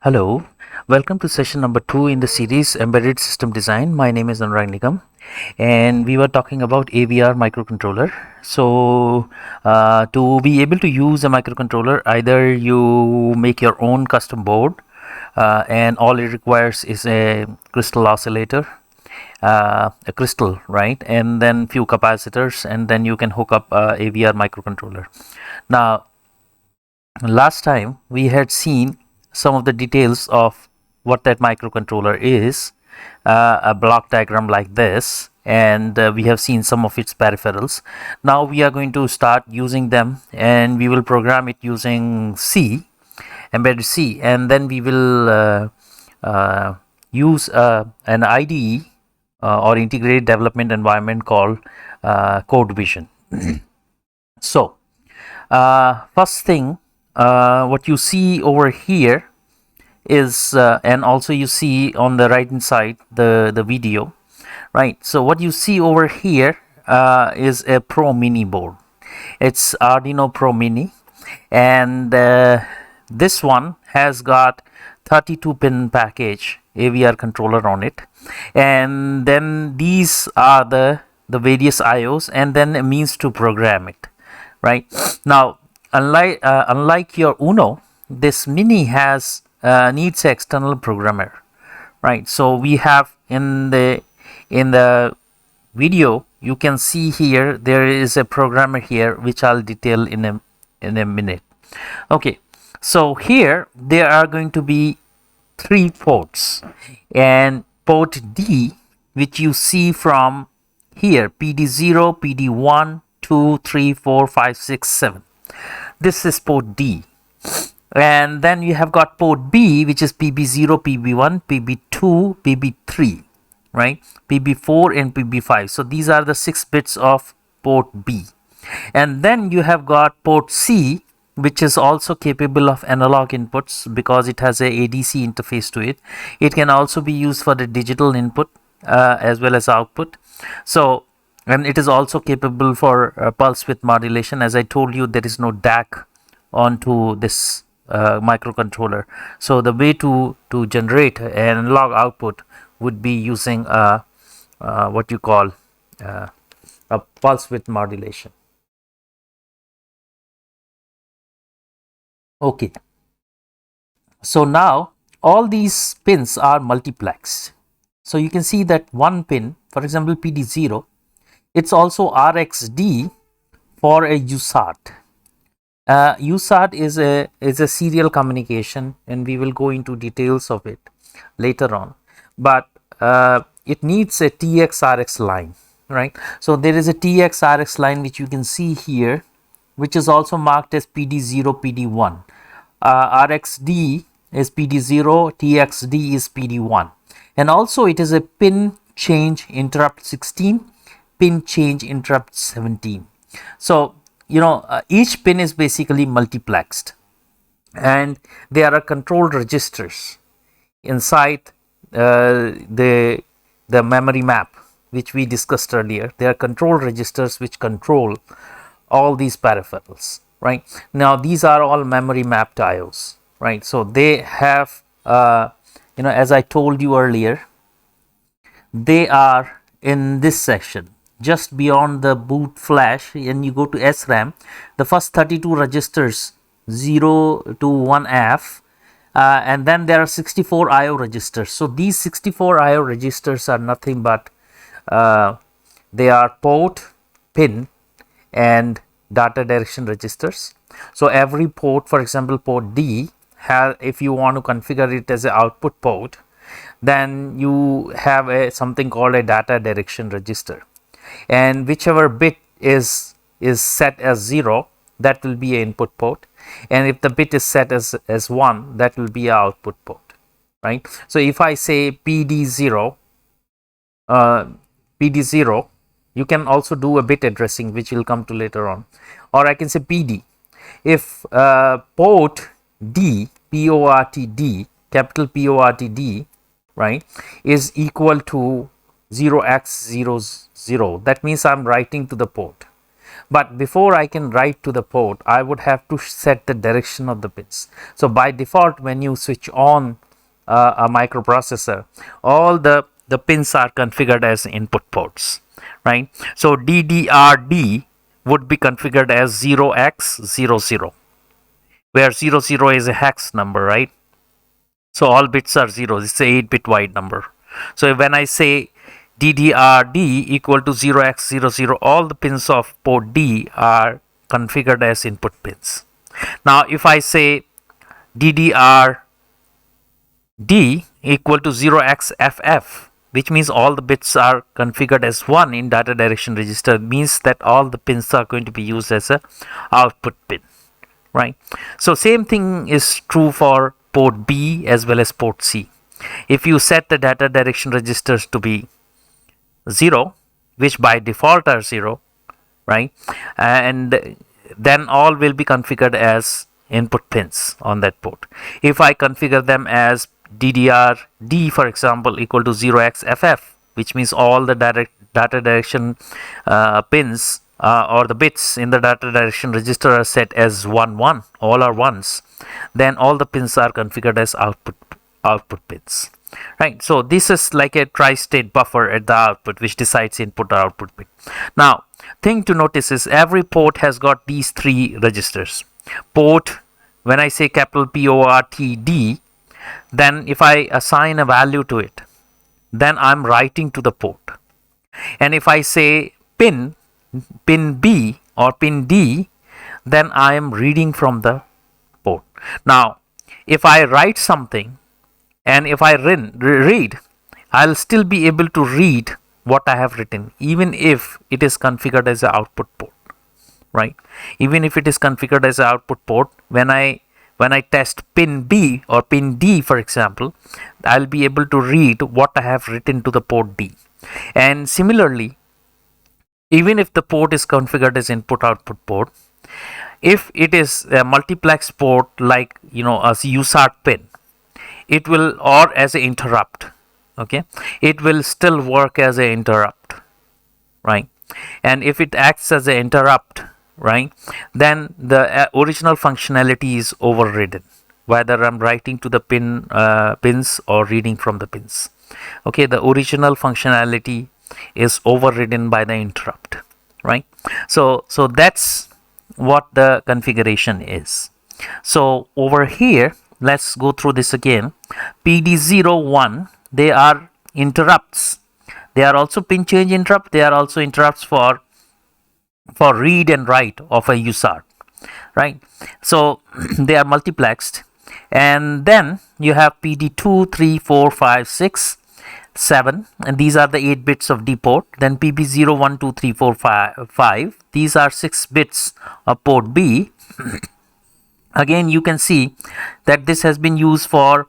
Hello, welcome to session number 2 in the series Embedded System Design. My name is Anurag Nigam and we were talking about AVR microcontroller. So to be able to use a microcontroller, either you make your own custom board and all it requires is a crystal oscillator, a crystal, right, and then few capacitors, and then you can hook up a AVR microcontroller. Now last time we had seen some of the details of what that microcontroller is, a block diagram like this, and we have seen some of its peripherals. Now we are going to start using them and we will program it using C, embedded C, and then we will use an IDE or integrated development environment called Code Vision. So first thing, what you see over here is and also you see on the right hand side the video, right? So what you see over here is a Pro Mini board. It's Arduino Pro Mini, and this one has got 32 pin package AVR controller on it, and then these are the various IOs and then a means to program it. Right now, unlike your Uno, this Mini has needs external programmer. Right, so we have in the video you can see here there is a programmer here which I'll detail in a minute. Okay, so here there are going to be 3 ports, and port D, which you see from here, PD0, PD1, 2, 3, 4, 5, 6, 7. This is port D. And then you have got port B, which is PB0, PB1, PB2, PB3, right? PB4 and PB5. So these are the 6 bits of port B. And then you have got port C, which is also capable of analog inputs because it has a ADC interface to it. It can also be used for the digital input as well as output. So, and it is also capable for pulse width modulation. As I told you, there is no DAC onto this microcontroller. So the way to generate an analog output would be using what you call a pulse width modulation. Okay, so now all these pins are multiplexed. So you can see that one pin, for example PD0, it's also RxD for a USART. USART is a serial communication, and we will go into details of it later on. But it needs a TX-RX line, right? So there is a TX-RX line which you can see here, which is also marked as PD0, PD1. RxD is PD0, TXD is PD1. And also it is a pin change interrupt 16, pin change interrupt 17. So, you know, each pin is basically multiplexed, and there are control registers inside the memory map which we discussed earlier. There are control registers which control all these peripherals. Right now, these are all memory mapped IOs, right? So they have, you know, as I told you earlier, they are in this section just beyond the boot flash, and you go to SRAM. The first 32 registers 0 to 1F, and then there are 64 IO registers. So these 64 IO registers are nothing but they are port, pin, and data direction registers. So every port, for example port D, if you want to configure it as an output port, then you have something called a data direction register, and whichever bit is set as 0, that will be an input port, and if the bit is set as 1, that will be an output port, right? So if I say PD0, you can also do a bit addressing, which will come to later on, or I can say PD. If port D, PORT-D, capital PORT-D, right, is equal to 0x00, that means I'm writing to the port. But before I can write to the port, I would have to set the direction of the pins. So by default, when you switch on a microprocessor, all the pins are configured as input ports, right? So DDRD would be configured as 0x00, where 00 is a hex number, right? So all bits are zeros. It's a 8-bit wide number. So when I say DDRD equal to 0x00, all the pins of port D are configured as input pins. Now if I say DDRD equal to 0xFF, which means all the bits are configured as 1 in data direction register, means that all the pins are going to be used as a output pin, right? So same thing is true for port B as well as port C. If you set the data direction registers to be 0, which by default are 0, right, and then all will be configured as input pins on that port. If I configure them as DDRD, for example, equal to 0xFF, which means all the data direction pins or the bits in the data direction register are set as 1 1, all are ones, then all the pins are configured as output pins, right? So this is like a tri-state buffer at the output which decides input or output bit. Now thing to notice is every port has got these 3 registers. Port, when I say capital PORTD, then if I assign a value to it, then I'm writing to the port. And if I say pin B or pin D, then I am reading from the port. Now if I write something and if I read, I'll still be able to read what I have written, even if it is configured as an output port, right? Even if it is configured as an output port, when I test pin B or pin D, for example, I'll be able to read what I have written to the port D. And similarly, even if the port is configured as input output port, if it is a multiplex port like a USART pin, it will, or as an interrupt, okay, it will still work as an interrupt, right? And if it acts as an interrupt, right, then the original functionality is overridden, whether I'm writing to the pins or reading from the pins. Okay, the original functionality is overridden by the interrupt, right? So that's what the configuration is. So over here, let's go through this again. PD01, they are interrupts. They are also pin change interrupt. They are also interrupts for read and write of a USART, right? So they are multiplexed. And then you have PD2, 3, 4, 5, 6, 7, and these are the 8 bits of D port. Then PB0, 1, 2, 3, 4, 5. These are 6 bits of port B. Again, you can see that this has been used for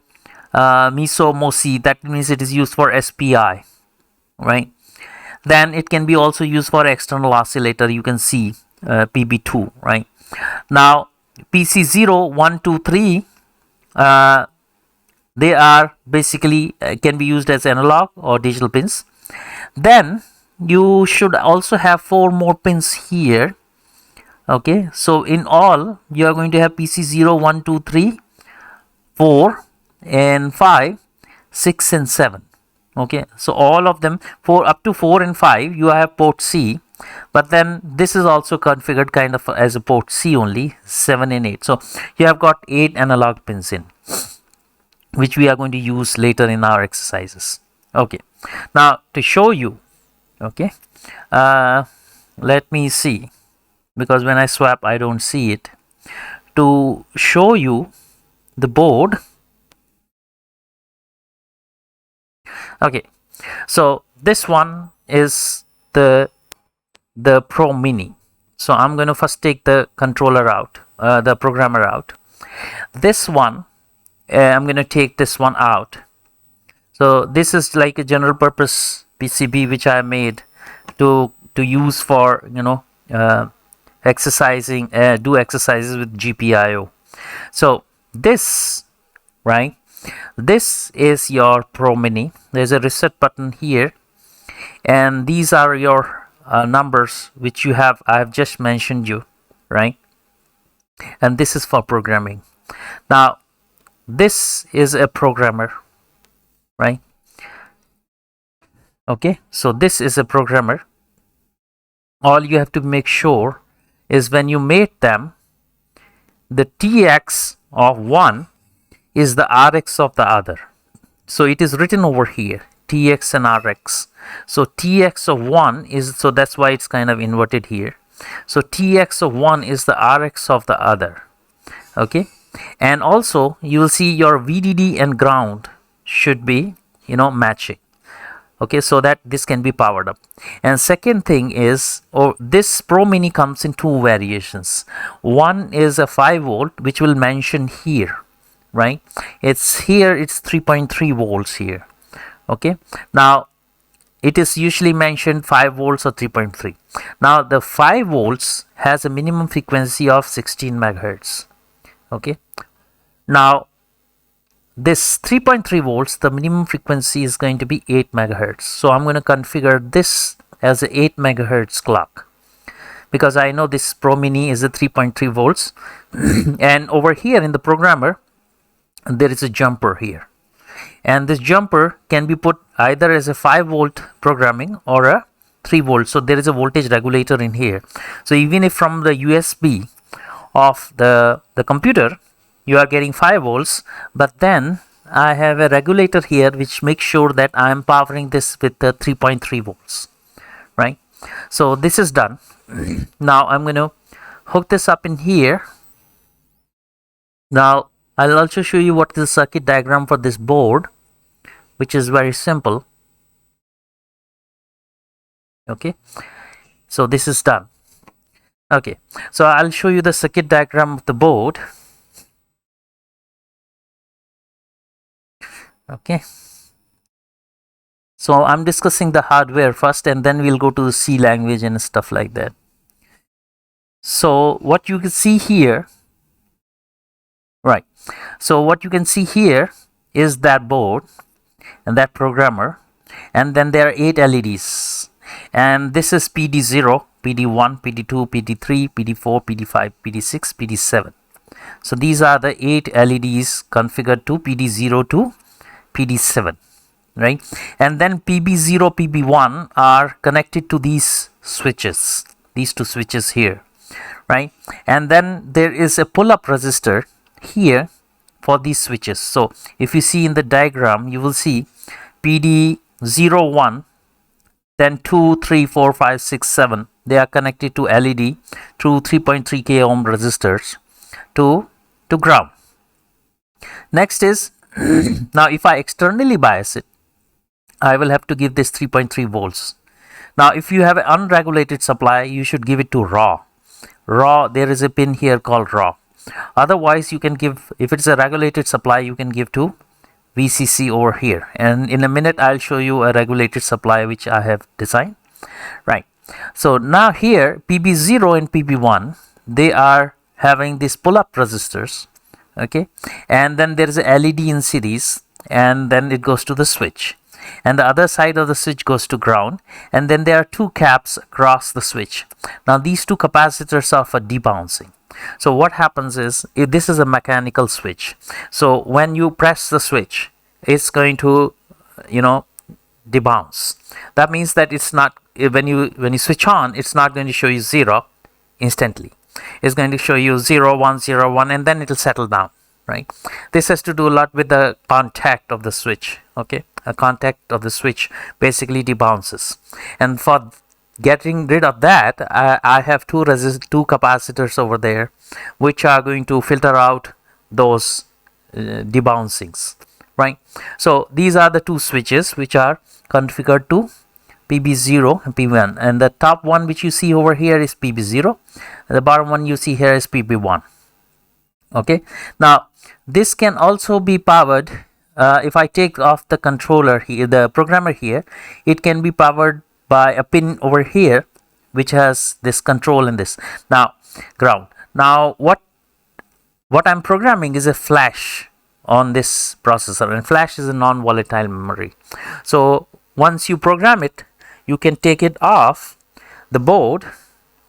MISO-MOSI. That means it is used for SPI, right? Then it can be also used for external oscillator. You can see PB2, right? Now PC0, 1, 2, 3, they are basically can be used as analog or digital pins. Then you should also have 4 more pins here. Okay, so in all you are going to have PC0, 1, 2, 3, 4 and 5, 6 and 7. Okay, so all of them, up to 4 and 5 you have port C, but then this is also configured kind of as a port C only, 7 and 8. So you have got 8 analog pins in, which we are going to use later in our exercises. Okay, now to show you, okay, let me see, because when I swap I don't see it. To show you the board, okay, so this one is the Pro Mini. So I'm going to first take the controller out, the programmer out. This one, I'm going to take this one out. So this is like a general purpose PCB which I made to use for exercising, do exercises with GPIO. So this, right, this is your Pro Mini. There's a reset button here, and these are your numbers which I have just mentioned you, right? And this is for programming. Now this is a programmer, right? Okay, so this is a programmer. All you have to make sure is when you mate them, the tx of one is the rx of the other. So it is written over here, tx and rx. So tx of one is, so that's why it's kind of inverted here. So tx of one is the rx of the other. Okay, and also you will see your VDD and ground should be, matching. Okay, so that this can be powered up. And second thing is, this Pro Mini comes in two variations. One is a 5 volt, which will mention here, right? It's 3.3 volts here. Okay, now it is usually mentioned 5 volts or 3.3. Now the 5 volts has a minimum frequency of 16 megahertz. Okay, now this 3.3 volts, the minimum frequency is going to be 8 megahertz. So I'm going to configure this as a 8 megahertz clock, because I know this Pro Mini is a 3.3 volts. And over here in the programmer, there is a jumper here. And this jumper can be put either as a 5 volt programming or a 3 volt. So there is a voltage regulator in here. So even if from the USB of the computer, you are getting 5 volts, but then I have a regulator here which makes sure that I am powering this with the 3.3 volts, right? So this is done. Now I'm going to hook this up in here. Now I'll also show you what is the circuit diagram for this board, which is very simple. Okay, so this is done. Okay, so I'll show you the circuit diagram of the board. Okay, so I'm discussing the hardware first, and then we'll go to the C language and stuff like that. So what you can see here, right? So what you can see here is that board and that programmer, and then there are 8 LEDs, and this is PD0, PD1, PD2, PD3, PD4, PD5, PD6, PD7. So these are the 8 LEDs configured to PD0 to PD7, right? And then PB0, PB1 are connected to these switches, these two switches here, right? And then there is a pull-up resistor here for these switches. So if you see in the diagram, you will see PD01, then 2, 3, 4, 5, 6, 7. They are connected to LED through 3.3 k ohm resistors to ground. Next is, now if I externally bias it, I will have to give this 3.3 volts. Now if you have an unregulated supply, you should give it to raw. There is a pin here called raw. Otherwise you can give, if it's a regulated supply, you can give to VCC over here. And in a minute I'll show you a regulated supply which I have designed, right? So now here PB0 and PB1, they are having these pull-up resistors. Okay, and then there is a LED in series, and then it goes to the switch, and the other side of the switch goes to ground, and then there are 2 caps across the switch. Now these 2 capacitors are for debouncing. So what happens is, if this is a mechanical switch, so when you press the switch, it's going to debounce. That means that it's not, when you switch on, it's not going to show you 0 instantly. It's going to show you 0, 1, 0, 1, and then it will settle down, right? This has to do a lot with the contact of the switch. Okay, a contact of the switch basically debounces, and for getting rid of that, I have 2 capacitors over there which are going to filter out those debouncings, right? So these are the 2 switches which are configured to PB0 and PB1, and the top one which you see over here is PB0, and the bottom one you see here is PB1. Okay, now this can also be powered, if I take off the controller here, the programmer here, it can be powered by a pin over here which has this control in this. Now ground. Now what I'm programming is a flash on this processor, and flash is a non-volatile memory. So once you program it, you can take it off the board,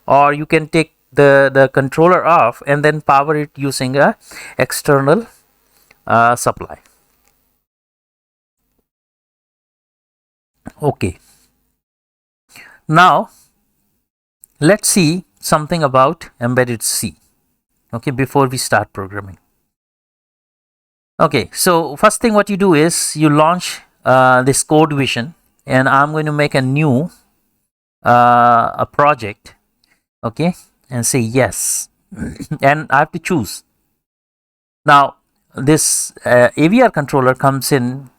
or you can take the controller off and then power it using a external supply. Okay, now let's see something about embedded C, okay, before we start programming. Okay, so first thing what you do is you launch this code vision, and I'm going to make a new a project, okay, and say yes. And I have to choose. Now this AVR controller comes in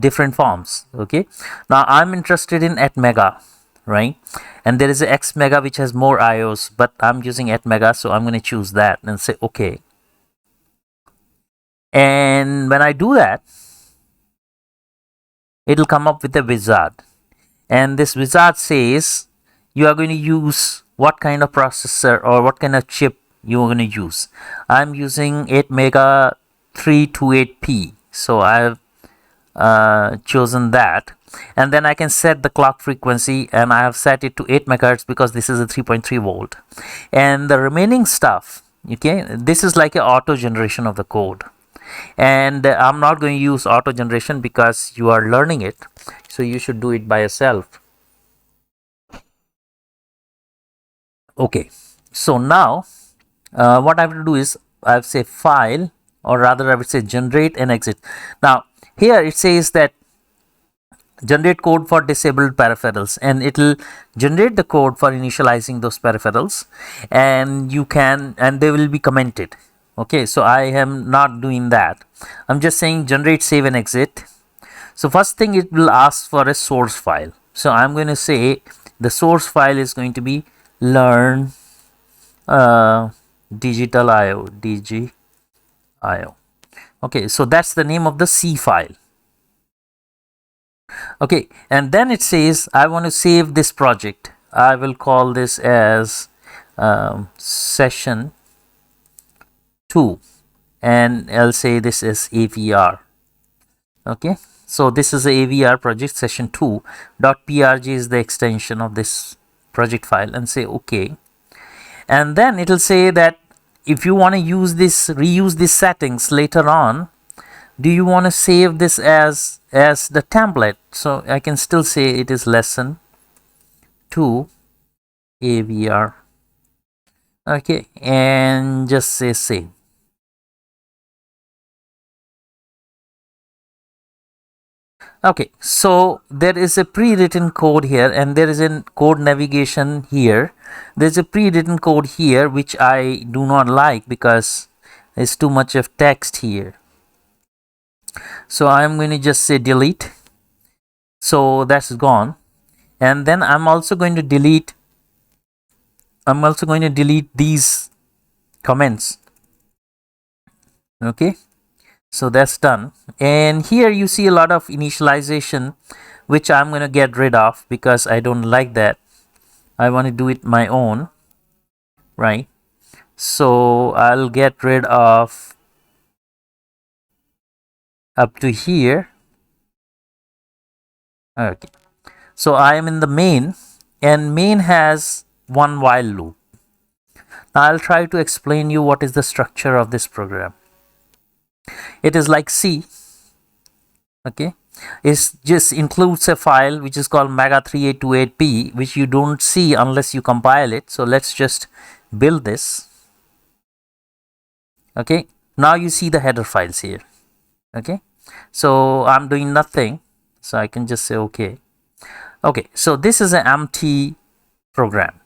different forms, okay. Now I'm interested in at mega, right, and there is a X mega which has more IOs, but I'm using at mega, so I'm going to choose that and say okay. And when I do that, it'll come up with a wizard, and this wizard says you are going to use what kind of processor or what kind of chip you are going to use. I'm using 8 mega 328P, so I've chosen that, and then I can set the clock frequency, and I have set it to 8 megahertz because this is a 3.3 volt, and the remaining stuff, okay, this is like an auto generation of the code. And I'm not going to use auto generation because you are learning it, so you should do it by yourself. Okay, so now what I will do is I will say file, or rather I would say generate and exit. Now here it says that generate code for disabled peripherals, and it will generate the code for initializing those peripherals, and you can, and they will be commented. Okay, so I am not doing that. I'm just saying generate, save and exit. So first thing, it will ask for a source file. So I'm going to say the source file is going to be learn digital IO, DGIO. Okay, so that's the name of the C file. Okay, and then it says I want to save this project. I will call this as session 2, and I'll say this is AVR. Okay, so this is a AVR project session 2.prg is the extension of this project file, and say okay. And then it will say that if you want to use this, reuse these settings later on, do you want to save this as the template? So I can still say it is lesson 2 AVR. Okay, and just say save. Okay, so there is a pre-written code here, and there is a code navigation here. There's a pre-written code here which I do not like because there's too much of text here. So I'm going to just say delete. So that's gone. And then I'm also going to delete these comments. Okay, so that's done. And here you see a lot of initialization which I'm going to get rid of because I don't like that. I want to do it my own, right? So I'll get rid of up to here. Okay, so I am in the main, and main has one while loop. Now I'll try to explain you what is the structure of this program. It is like C. Okay, it just includes a file which is called mega3828p, which you don't see unless you compile it. So let's just build this. Okay, now you see the header files here. Okay, so I'm doing nothing, so I can just say okay. Okay, so this is an empty program,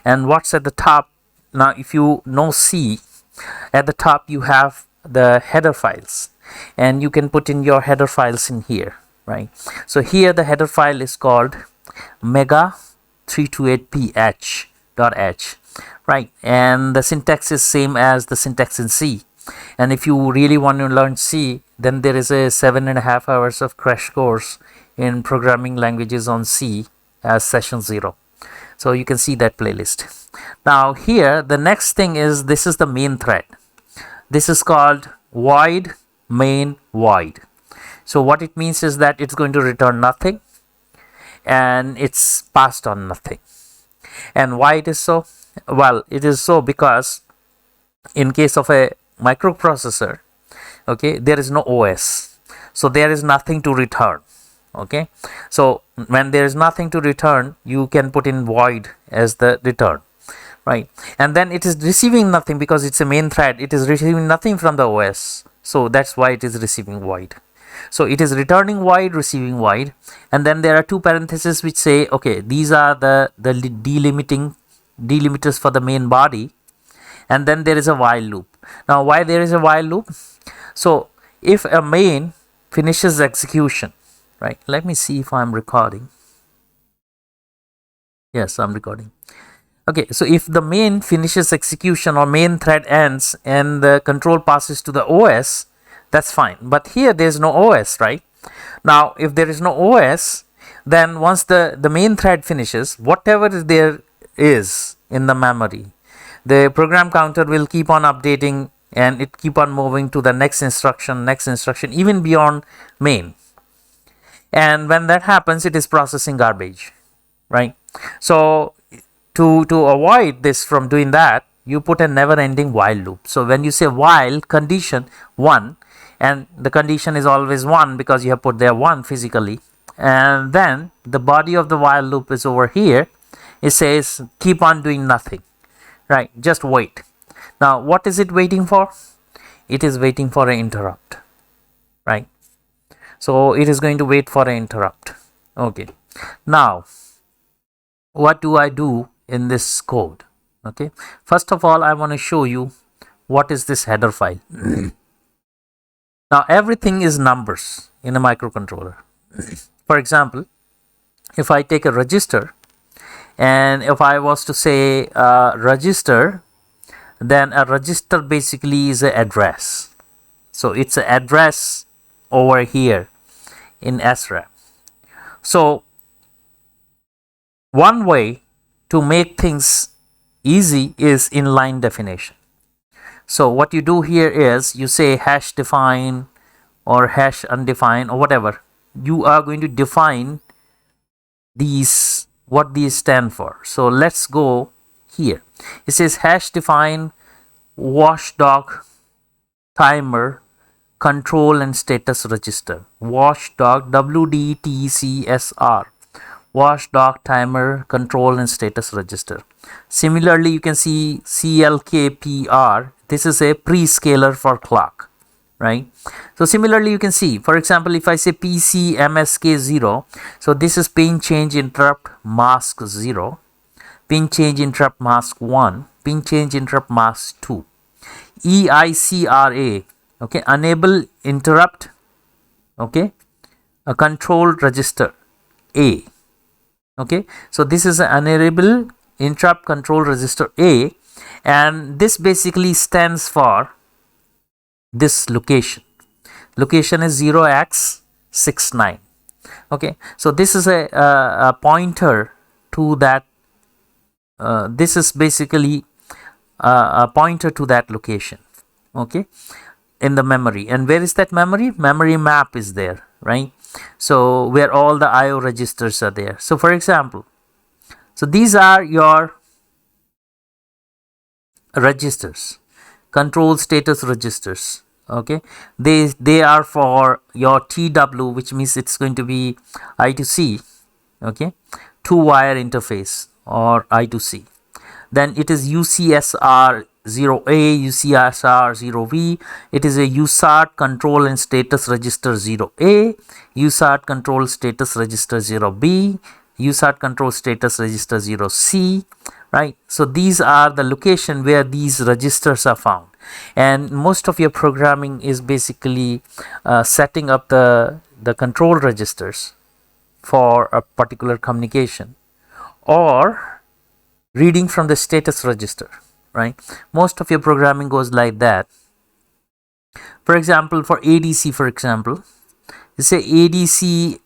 and what's at the top? Now if you know C, at the top you have the header files, and you can put in your header files in here, right? So here the header file is called mega328ph.h, right? And the syntax is same as the syntax in C. And if you really want to learn C, then there is a 7.5 hours of crash course in programming languages on C as session 0. So you can see that playlist. Now here the next thing is, this is the main thread. This is called void main void. So what it means is that it's going to return nothing, and it's passed on nothing. And why it is so? Well, it is so because in case of a microprocessor, okay, there is no OS, so there is nothing to return. Okay, so when there is nothing to return, you can put in void as the return, right? And then it is receiving nothing because it's a main thread. It is receiving nothing from the OS, so that's why it is receiving void. So it is returning void, receiving void, and then there are two parentheses which say, okay, these are the delimiters for the main body, and then there is a while loop. Now, why there is a while loop? So if a main finishes execution, right? Let me see if I'm recording. Yes, I'm recording. Okay, so if the main finishes execution or main thread ends and the control passes to the OS, that's fine. But here there's no OS, right? Now, if there is no OS, then once the main thread finishes, whatever there is in the memory, the program counter will keep on updating and it keep on moving to the next instruction, even beyond main. And when that happens, it is processing garbage, right? So to avoid this from doing that, you put a never ending while loop. So when you say while condition 1, and the condition is always 1 because you have put there 1 physically, and then the body of the while loop is over here, it says keep on doing nothing, right? Just wait. Now what is it waiting for? It is waiting for an interrupt, right? So it is going to wait for an interrupt. Okay, now what do I do in this code? Okay, first of all, I want to show you what is this header file. Now everything is numbers in a microcontroller. For example, if I take a register, and if I was to say register, then a register basically is an address. So it's an address over here in SRAM. So one way to make things easy is inline definition. So what you do here is you say hash define or hash undefined or whatever. You are going to define these, what these stand for. So let's go here. It says hash define watchdog timer control and status register. Watchdog WDTCSR. Watchdog timer control and status register. Similarly, you can see CLKPR. This is a prescaler for clock, right? So similarly, you can see, for example, if I say PCMSK0, so this is pin change interrupt mask 0, pin change interrupt mask 1, pin change interrupt mask 2. EICRA, okay, enable interrupt, okay, a control register A. Okay, so this is an enable interrupt control register A, and this basically stands for this location. Location is 0x69. Okay, so this is a pointer to that. This is basically a pointer to that location. Okay, in the memory. And where is that memory? Memory map is there, right? So where all the IO registers are there. So for example, so these are your registers, control status registers. Okay, they are for your TW, which means it's going to be I2C. Okay, two wire interface or I2C. Then it is UCSR 0A, UCSR 0V. It is a USART control and status register 0A, USART control status register 0B, USART control status register 0C, right? So these are the location where these registers are found. And most of your programming is basically setting up the control registers for a particular communication or reading from the status register, right? Most of your programming goes like that. For example, for ADC, for example, you say ADCL,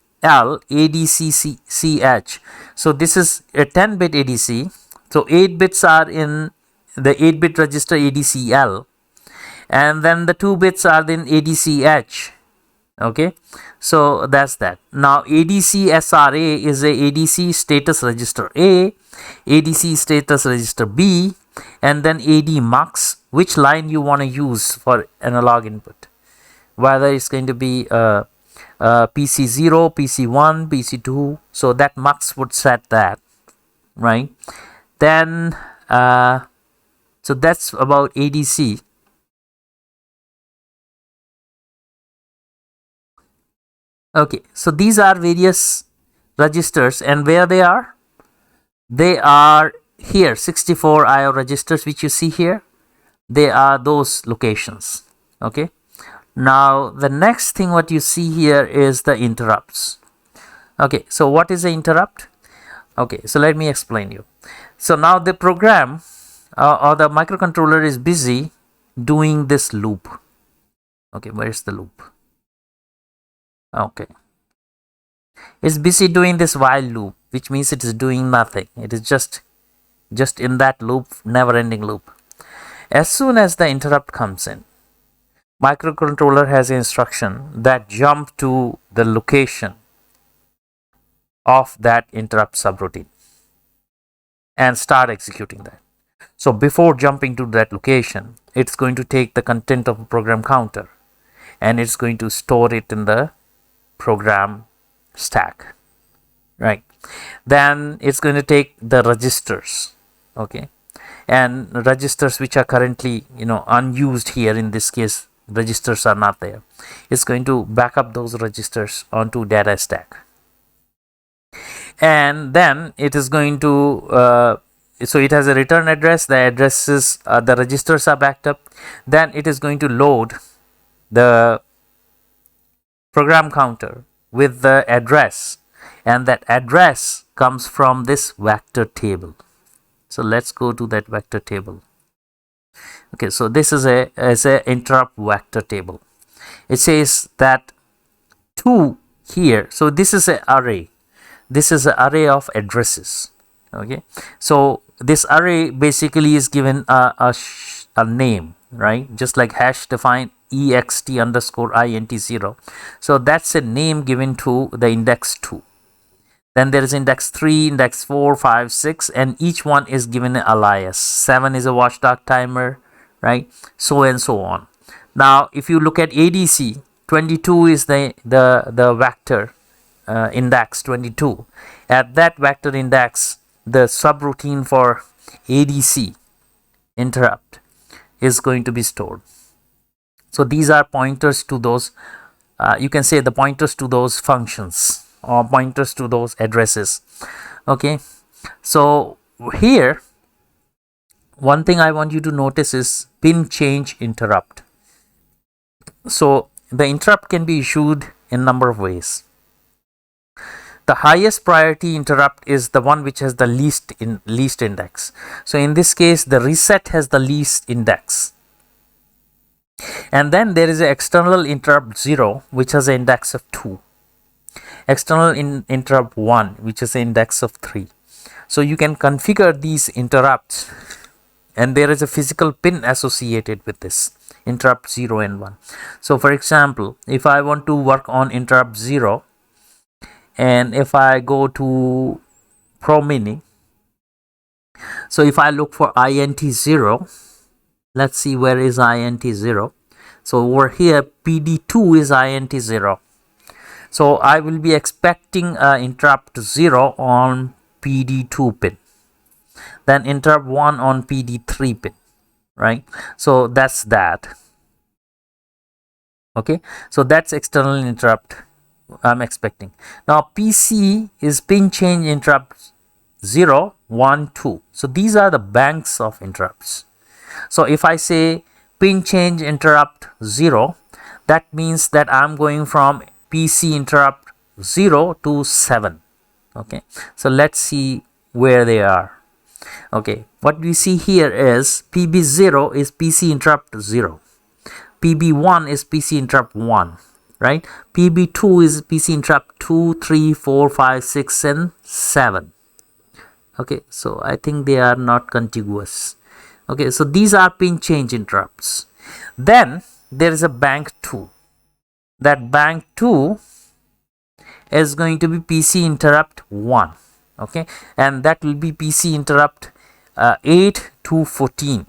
ADCCH. So this is a 10-bit ADC. So 8 bits are in the 8-bit register ADCL, and then the 2 bits are in ADCH. Okay, so that's that. Now ADC SRA is a ADC status register A, ADC status register B, and then AD mux, which line you want to use for analog input, whether it's going to be PC0, PC1, PC2. So that mux would set that, right? Then so that's about ADC. Okay, so these are various registers, and where they are? They are here, 64 IO registers, which you see here. They are those locations. Okay, now the next thing what you see here is the interrupts. Okay, so what is the interrupt? Okay, so let me explain you. So now the program or the microcontroller is busy doing this loop. Okay, where is the loop? Okay, it's busy doing this while loop, which means it is doing nothing. It is just in that loop, never ending loop. As soon as the interrupt comes in, microcontroller has an instruction that jump to the location of that interrupt subroutine and start executing that. So before jumping to that location, it's going to take the content of a program counter and it's going to store it in the program stack, right? Then it's going to take the registers, okay, and registers which are currently unused here. In this case, registers are not there. It's going to back up those registers onto data stack, and then it is going to so it has a return address. The addresses, the registers are backed up. Then it is going to load the program counter with the address, and that address comes from this vector table. So let's go to that vector table. Okay, so this is a interrupt vector table. It says that 2 here. So this is an array. This is an array of addresses. Okay, so this array basically is given a name, right? Just like hash define ext underscore int0. So that's a name given to the index 2. Then there is index 3, index 4, 5, 6, and each one is given an alias. 7 is a watchdog timer, right? So and so on. Now, if you look at ADC, 22 is the vector index 22. At that vector index, the subroutine for ADC interrupt is going to be stored. So these are pointers to those, you can say the pointers to those functions or pointers to those addresses. Okay, so here one thing I want you to notice is pin change interrupt. So the interrupt can be issued in a number of ways. The highest priority interrupt is the one which has the least index. So in this case, the reset has the least index. And then there is an external interrupt 0, which has an index of 2. External interrupt 1, which is an index of 3. So you can configure these interrupts, and there is a physical pin associated with this interrupt 0 and 1. So for example, if I want to work on interrupt 0, and if I go to Pro Mini, so if I look for int0, let's see where is int0. So over here PD2 is int0. So I will be expecting interrupt 0 on PD2 pin, then interrupt 1 on PD3 pin, right? So that's that. Okay, so that's external interrupt I'm expecting. Now PC is pin change interrupt 0, 1, 2. So these are the banks of interrupts. So if I say pin change interrupt 0, that means that I'm going from PC interrupt 0 to 7. Okay, so let's see where they are. Okay, what we see here is PB0 is PC interrupt 0. PB1 is PC interrupt 1, right? PB2 is PC interrupt 2, 3, 4, 5, 6, and 7. Okay, so I think they are not contiguous. Okay, so these are pin change interrupts. Then there is a bank 2. that bank 2 is going to be PC interrupt 1. Okay, and that will be PC interrupt 8 to 14,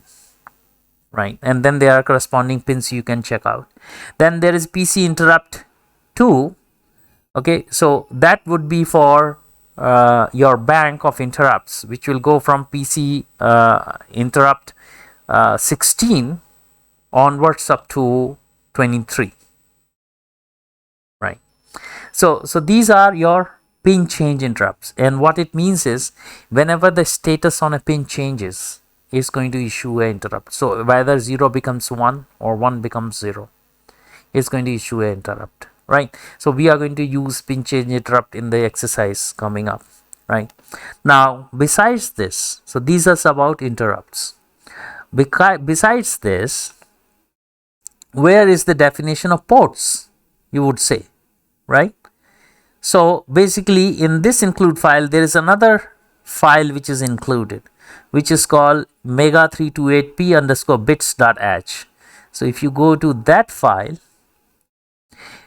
right? And then there are corresponding pins you can check out. Then there is PC interrupt 2. Okay, so that would be for your bank of interrupts, which will go from PC interrupt 16 onwards up to 23, right? So these are your pin change interrupts, and what it means is whenever the status on a pin changes, it's going to issue an interrupt. So whether 0 becomes 1 or 1 becomes 0, it's going to issue an interrupt, right? So we are going to use pin change interrupt in the exercise coming up, right? Now besides this, so these are about interrupts. Besides this, where is the definition of ports, you would say, right? So basically in this include file there is another file which is included, which is called mega328p underscore bits.h. So if you go to that file,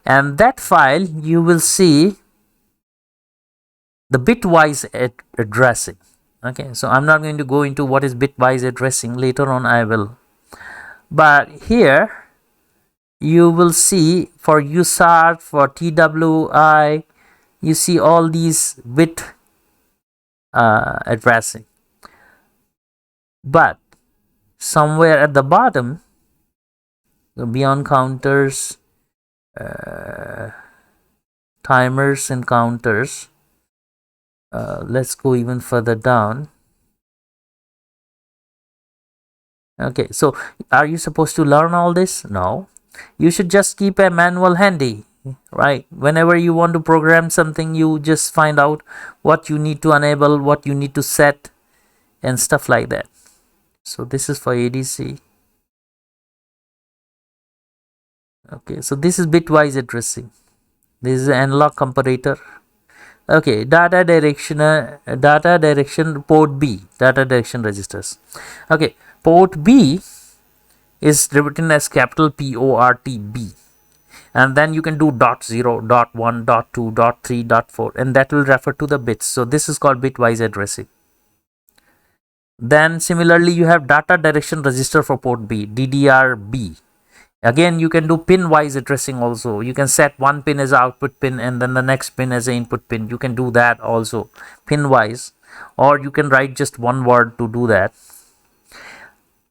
and that file you will see the bitwise addressing. Okay, so I'm not going to go into what is bitwise addressing, later on I will, but here you will see for USART, for TWI, you see all these bit addressing, but somewhere at the bottom, beyond counters, timers and counters, let's go even further down. Okay, so are you supposed to learn all this? No, you should just keep a manual handy, right? Whenever you want to program something, you just find out what you need to enable, what you need to set, and stuff like that. So this is for ADC. Okay, so this is bitwise addressing. This is an analog comparator. Okay, data direction port B, data direction registers. Okay, port B is written as capital PORT-B, and then you can do .0, .1, .2, .3, .4, and that will refer to the bits. So this is called bitwise addressing. Then similarly you have data direction register for port B, DDR-B. Again, you can do pin wise addressing also. You can set one pin as output pin and then the next pin as an input pin. You can do that also pin wise, or you can write just one word to do that.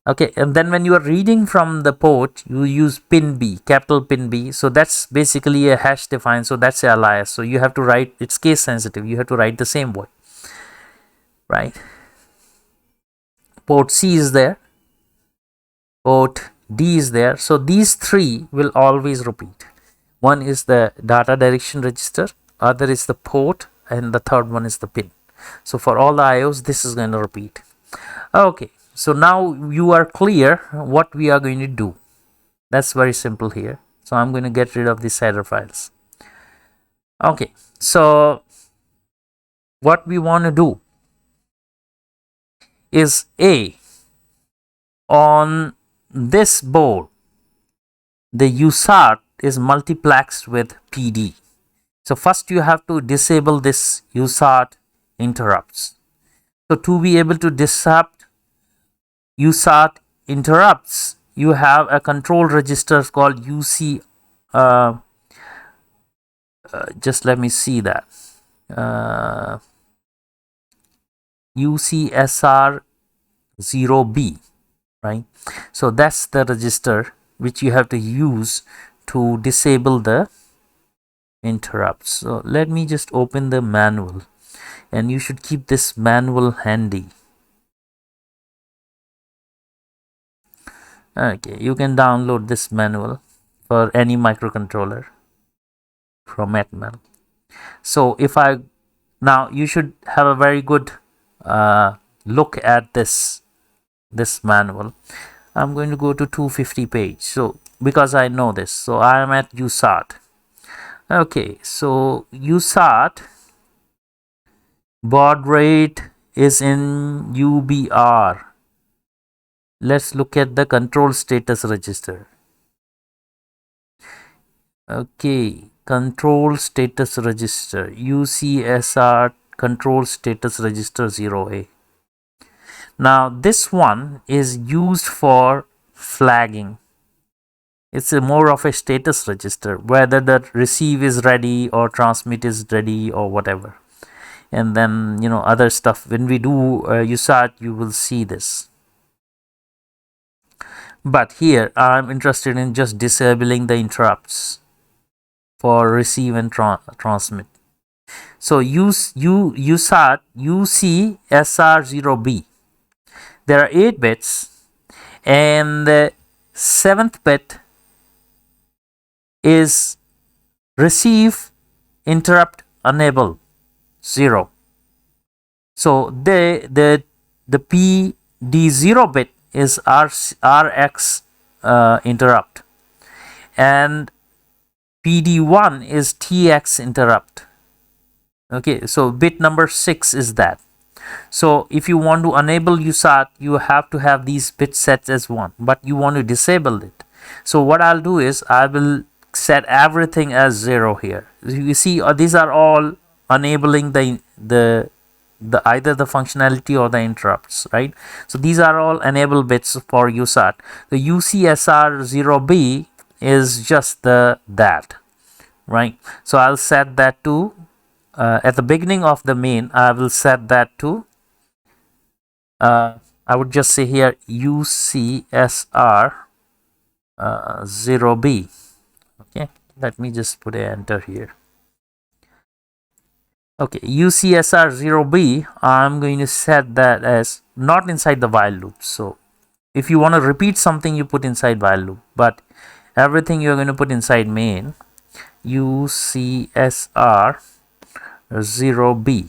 Okay, and then when you are reading from the port, you use pin B, capital pin B. So that's basically a hash defined. So that's a alias. So you have to write, it's case sensitive. You have to write the same way, right? Port C is there. Port D is there. So these three will always repeat. One is the data direction register, other is the port, and the third one is the pin. So for all the IOs, this is going to repeat. Okay, so now you are clear what we are going to do. That's very simple here. So I'm going to get rid of these header files. Okay, so what we want to do is on this board, the USART is multiplexed with PD. So first you have to disable this USART interrupts. So to be able to disrupt USART interrupts, you have a control register called UC. Just let me see that. UCSR 0B, right? So that's the register which you have to use to disable the interrupts. So let me just open the manual, and you should keep this manual handy. Okay, you can download this manual for any microcontroller from Atmel. So if I now, you should have a very good look at this manual. I'm going to go to 250 page. So because I know this, so I am at USART. Okay, so USART baud rate is in UBR. Let's look at the control status register. Okay, control status register, UCSR control status register 0A. Now this one is used for flagging. It's a more of a status register, whether the receive is ready or transmit is ready or whatever. And then, you know, other stuff. When we do USART, you will see this. But here I'm interested in just disabling the interrupts for receive and transmit. So USART UCSR0B. There are 8 bits, and the 7th bit is receive interrupt enable 0. So the PD0 bit is RX interrupt, and PD1 is TX interrupt. Okay, so bit number 6 is that. So if you want to enable USART, you have to have these bit sets as 1, but you want to disable it. So what I'll do is I will set everything as 0 here. You see, these are all enabling the either the functionality or the interrupts, right? So these are all enable bits for USART. The UCSR0B is just that, right? So I'll set that to at the beginning of the main. I will set that to I would just say here UCSR 0B. Okay, let me just put a enter here. Okay, UCSR 0B, I'm going to set that as not inside the while loop. So if you want to repeat something, you put inside while loop, but everything you're going to put inside main. UCSR 0B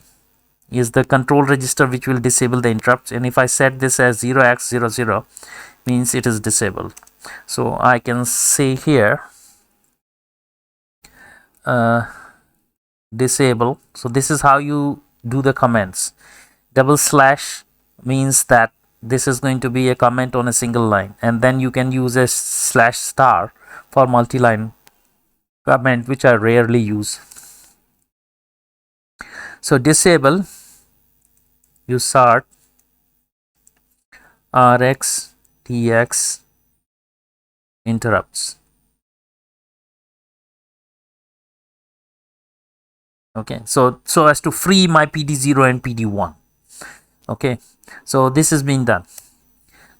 is the control register which will disable the interrupts, and if I set this as 0x00 means it is disabled. So I can say here disable. So this is how you do the comments. Double slash means that this is going to be a comment on a single line, and then you can use a slash star for multi-line comment, which I rarely use. So disable USART RX TX interrupts. Okay, so as to free my PD0 and PD1. Okay, so this is being done.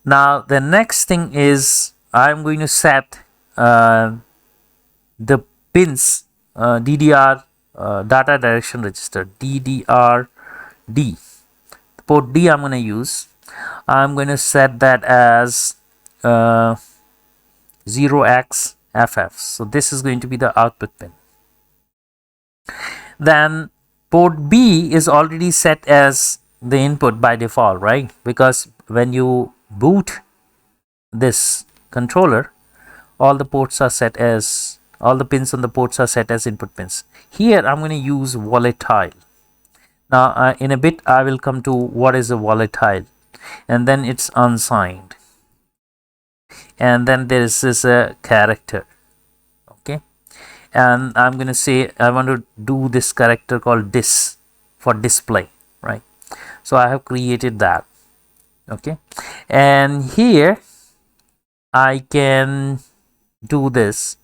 Now the next thing is I'm going to set the pins DDR data direction register, DDRD. Port D I'm going to use. I'm going to set that as 0xFF. So this is going to be the output pin. Then port B is already set as the input by default, right? Because when you boot this controller, all the ports are set as, all the pins on the ports are set as input pins. Here I'm going to use volatile. Now in a bit I will come to what is a volatile, and then it's unsigned, and then there is a character. Okay, and I'm going to say I want to do this character called dis for display, right? So I have created that. Okay, and here I can do this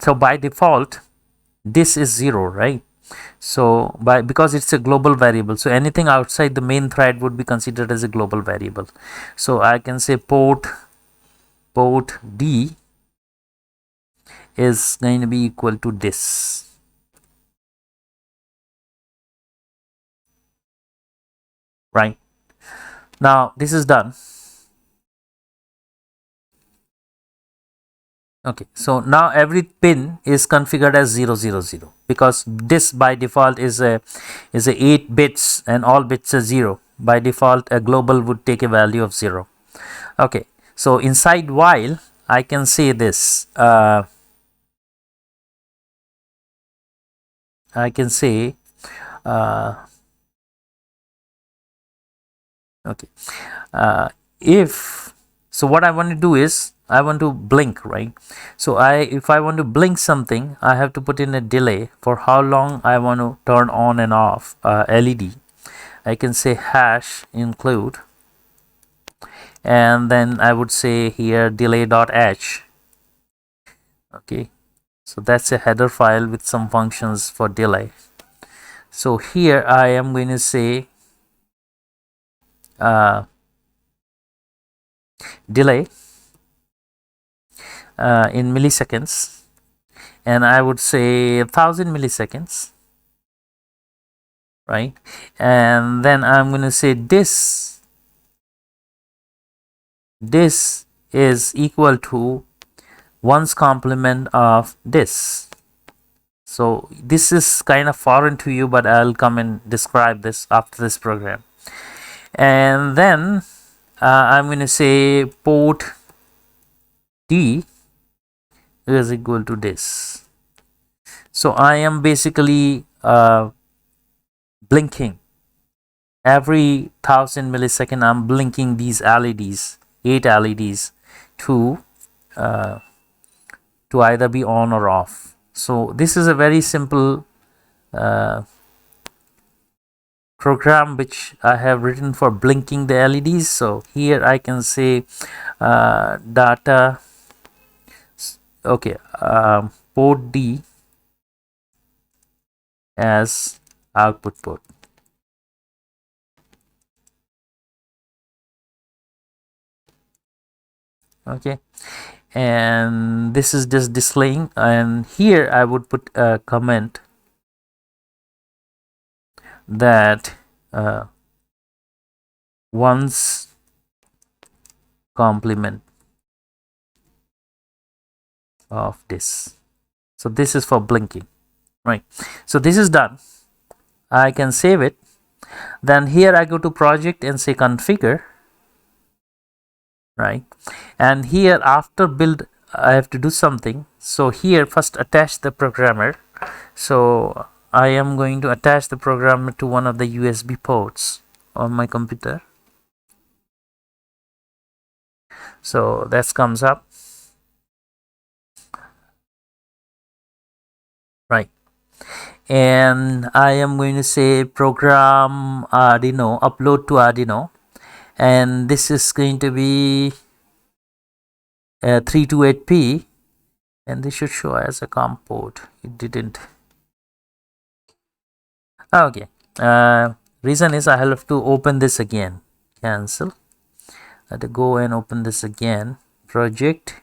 so by default this is 0, right? So because it's a global variable, so anything outside the main thread would be considered as a global variable. So I can say port D is going to be equal to this. Right, now this is done. Okay, so now every pin is configured as 000 because this by default is a 8 bits and all bits are 0. By default a global would take a value of 0. Okay, so inside while I can say this I can say okay, if So what I want to do is I want to blink, right? So if I want to blink something, I have to put in a delay for how long I want to turn on and off LED. I can say hash include, and then I would say here delay.h. Okay, so that's a header file with some functions for delay. So here I am going to say delay in milliseconds, and I would say 1000 milliseconds, right? And then I'm going to say this is equal to 1's complement of this. So this is kind of foreign to you, but I'll come and describe this after this program. And then I'm going to say port D is equal to this. So I am basically blinking every 1000 millisecond. I'm blinking these LEDs, 8 LEDs, to either be on or off. So this is a very simple program which I have written for blinking the LEDs. So here I can say data, okay, port D as output port. Okay, and this is just displaying, and here I would put a comment that 1's complement of this. So this is for blinking, right? So this is done. I can save it. Then here I go to project and say configure, right? And here after build I have to do something. So here first attach the programmer. So I am going to attach the programmer to one of the USB ports on my computer. So that comes up, right? And I am going to say program Arduino, upload to Arduino, and this is going to be 328p, and this should show as a COM port. It didn't. Okay, reason is I have to open this again. Cancel. I have to go and open this again. Project,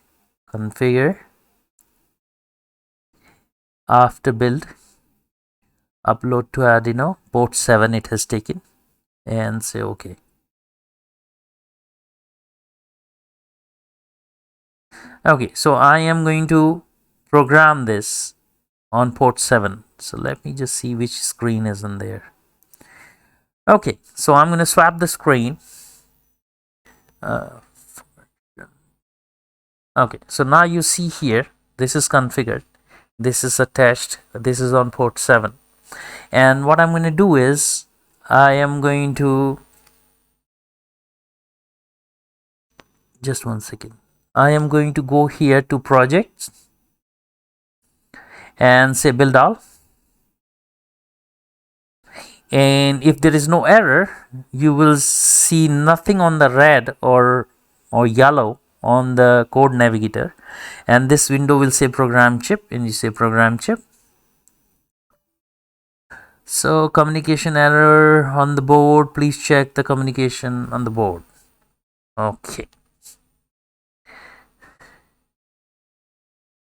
configure, after build, upload to Arduino, port 7 it has taken, and say OK. Okay, so I am going to program this on port 7. So let me just see which screen is in there. Okay, so I'm going to swap the screen. Okay, so now you see here, this is configured, this is attached, this is on port 7. And what I'm going to do is, I am going to, just one second, I am going to go here to projects and say build all. And if there is no error, you will see nothing on the red or yellow on the code navigator, and this window will say program chip, and you say program chip. So communication error on the board, please check the communication on the board. Okay,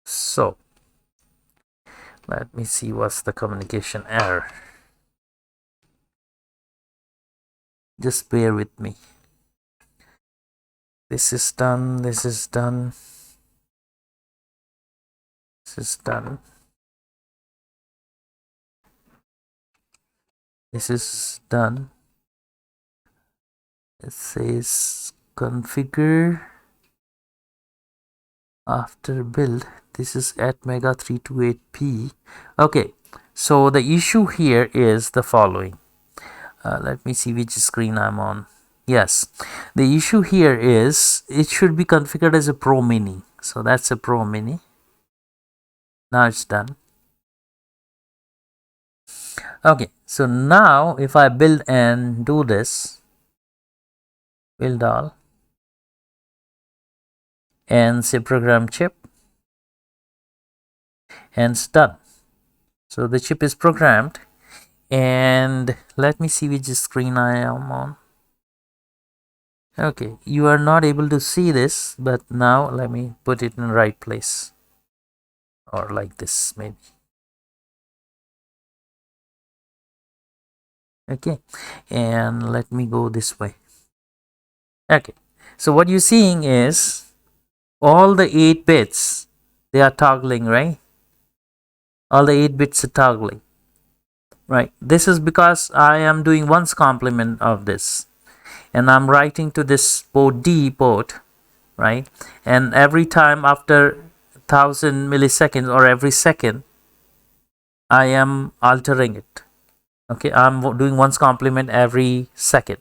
so let me see what's the communication error. Just bear with me. This is done, this is done, this is done, this is done. It says configure after build. This is at mega 328p. Okay, so the issue here is the following. Let me see which screen I'm on. Yes, the issue here is it should be configured as a Pro Mini. So that's a Pro Mini. Now it's done. Okay, so now if I build and do this, build all and say program chip, and it's done. So the chip is programmed, and let me see which screen I am on. Okay, you are not able to see this, but now let me put it in the right place, or like this maybe. Okay, and let me go this way. Okay, so what you're seeing is all the 8 bits, they are toggling, right? All the 8 bits are toggling, right? This is because I am doing ones complement of this, and I'm writing to this port D port, right? And every time after 1000 milliseconds or every second, I am altering it. Okay, I'm doing ones complement every second.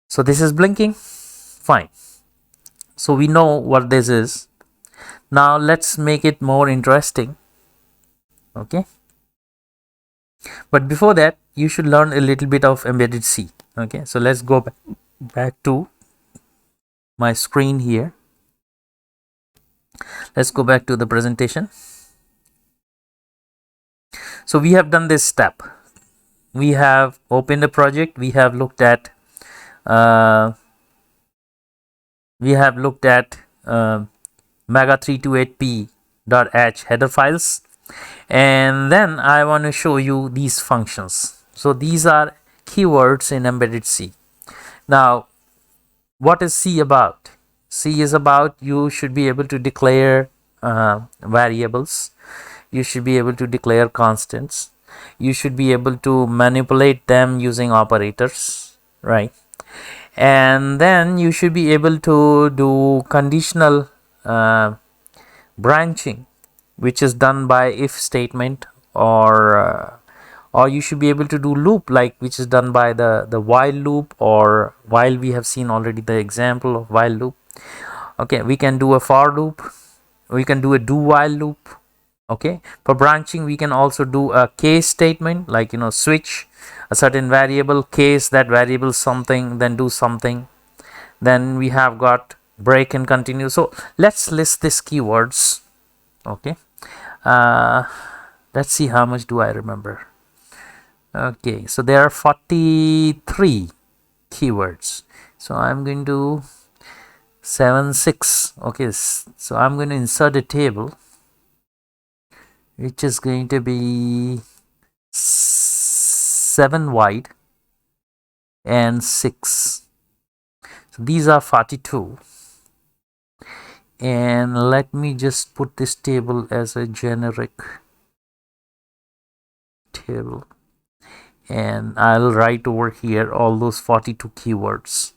So this is blinking, fine. So we know what this is. Now let's make it more interesting. Okay, but before that you should learn a little bit of embedded C. Okay, so let's go back to my screen here. Let's go back to the presentation. So we have done this step. We have opened the project. We have looked at mega328p.h header files, and then I want to show you these functions. So these are keywords in embedded C. Now what is C about? C is about you should be able to declare variables, you should be able to declare constants, you should be able to manipulate them using operators, right? And then you should be able to do conditional branching, which is done by if statement, or you should be able to do loop, like which is done by the while loop, or while we have seen already the example of while loop. Okay, we can do a for loop, we can do a do while loop. Okay, for branching we can also do a case statement, like switch a certain variable, case that variable something, then do something. Then we have got break and continue. So let's list these keywords. Okay, let's see how much do I remember. Okay, so there are 43 keywords. So I'm going to 76. Okay, so I'm going to insert a table which is going to be 7 wide and 6. So these are 42. And let me just put this table as a generic table, and I'll write over here all those 42 keywords.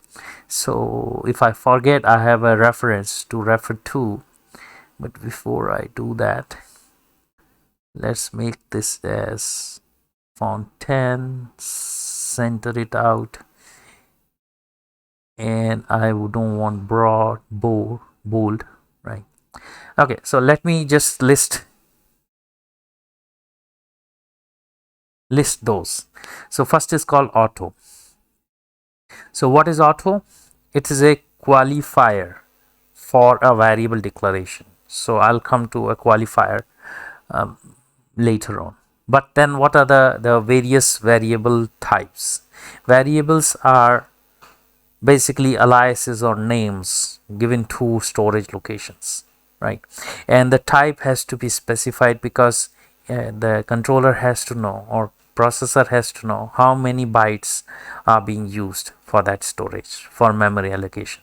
So if I forget, I have a reference to refer to. But before I do that, let's make this as font 10, center it out, and I don't want broad, bold, right? Okay, so let me just list those. So first is called auto. So what is auto? It is a qualifier for a variable declaration. So I'll come to a qualifier later on. But then what are the various variable types? Variables are basically aliases or names given to storage locations, right? And the type has to be specified because the controller has to know, or processor has to know, how many bytes are being used for that storage, for memory allocation.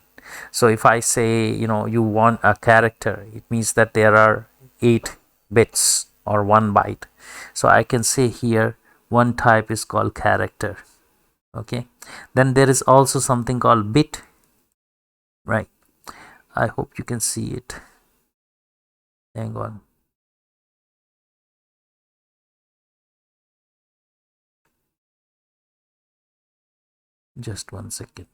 So if I say you want a character, it means that there are 8 bits or 1 byte. So I can say here one type is called character. Okay, then there is also something called bit, right? I hope you can see it. Hang on. Just 1 second.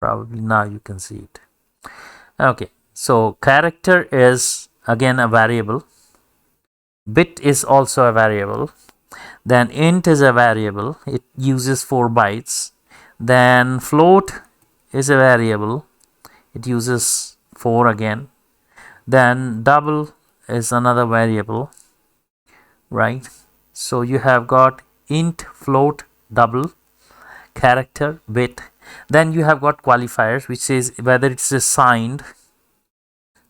Probably now you can see it. Okay, so character is again a variable. Bit is also a variable. Then int is a variable. It uses 4 bytes. Then float is a variable. It uses 4 again. Then double is another variable, right? So you have got int, float, double, character, bit. Then you have got qualifiers, which says whether it's a signed.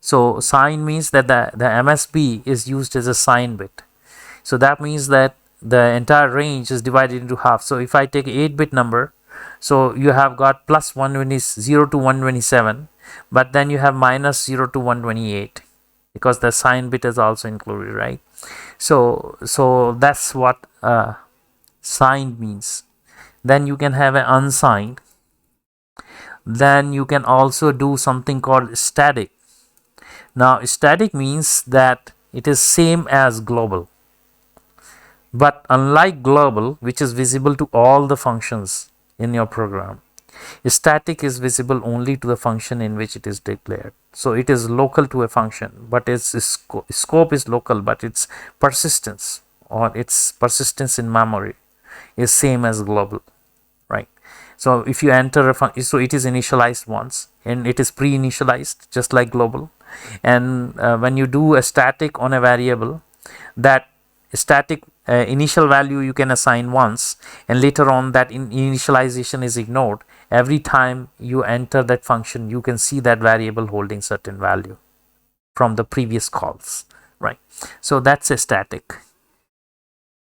So sign means that the MSB is used as a sign bit. So that means that the entire range is divided into half. So if I take 8-bit number, so you have got plus 0 to 127, but then you have minus 0 to 128 because the sign bit is also included, right? So that's what signed means. Then you can have an unsigned. Then you can also do something called static. Now static means that it is same as global. But unlike global, which is visible to all the functions in your program, static is visible only to the function in which it is declared. So it is local to a function, but its scope is local, but its persistence or its persistence in memory is same as global, right? So if you enter a function, so it is initialized once and it is pre-initialized just like global. And when you do a static on a variable, that static initial value you can assign once, and later on that initialization is ignored. Every time you enter that function, you can see that variable holding certain value from the previous calls, right? So that's a static.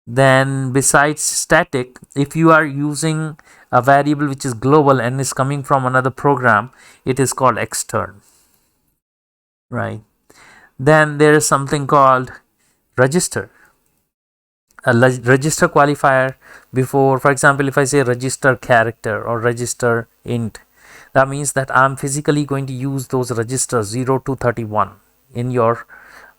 Then besides static, if you are using a variable which is global and is coming from another program, it is called extern, right? Then there is something called register. A register qualifier before, for example, if I say register character or register int, that means that I'm physically going to use those registers 0 to 31 in your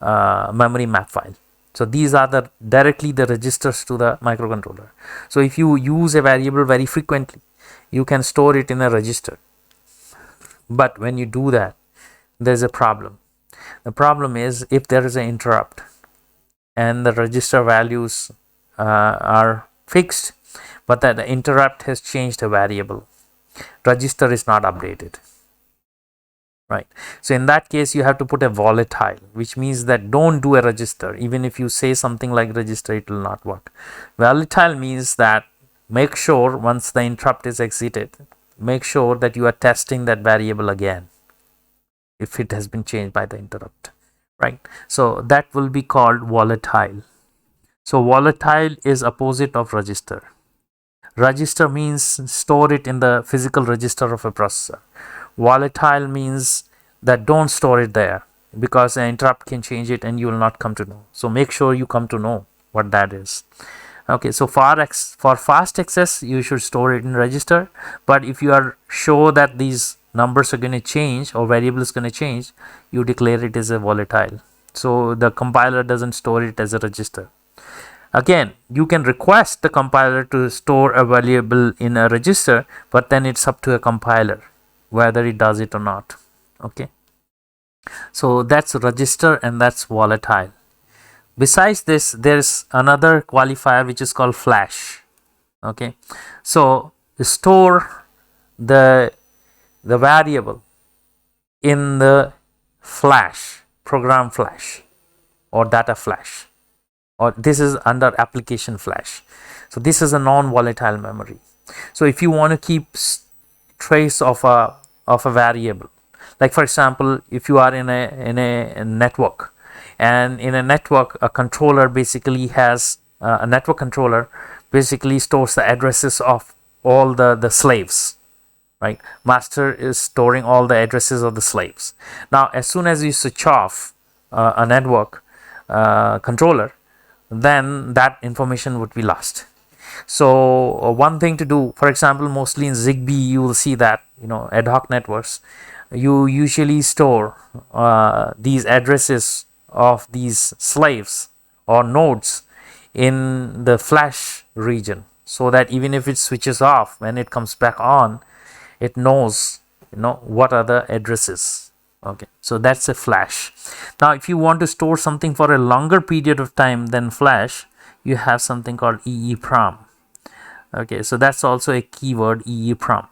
memory map file. So these are the directly the registers to the microcontroller. So if you use a variable very frequently, you can store it in a register. But when you do that, there's a problem. The problem is if there is an interrupt and the register values are fixed, but that the interrupt has changed a variable, register is not updated, right? So in that case, you have to put a volatile, which means that don't do a register. Even if you say something like register, it will not work. Volatile means that make sure once the interrupt is exited, make sure that you are testing that variable again if it has been changed by the interrupt, right? So that will be called volatile. So volatile is opposite of register. Register means store it in the physical register of a processor. Volatile means that don't store it there because an interrupt can change it and you will not come to know. So make sure you come to know what that is. Okay, so for fast access, you should store it in register. But if you are sure that these numbers are going to change or variable is going to change, you declare it as a volatile. So the compiler doesn't store it as a register. Again, you can request the compiler to store a variable in a register, but then it's up to a compiler whether it does it or not. Okay, so that's register and that's volatile. Besides this, there's another qualifier which is called flash. Okay, so store the variable in the flash, program flash or data flash, or this is under application flash. So this is a non-volatile memory. So if you want to keep trace of a variable, like for example, if you are in a network, and in a network a controller basically has a network controller basically stores the addresses of all the slaves, right? Master is storing all the addresses of the slaves. Now as soon as you switch off a network controller, then that information would be lost. So one thing to do, for example, mostly in Zigbee, you will see that, ad hoc networks, you usually store these addresses of these slaves or nodes in the flash region, so that even if it switches off, when it comes back on, it knows, what are the addresses. Okay, so that's a flash. Now if you want to store something for a longer period of time than flash, you have something called EEPROM. Okay, so that's also a keyword, EEPROM.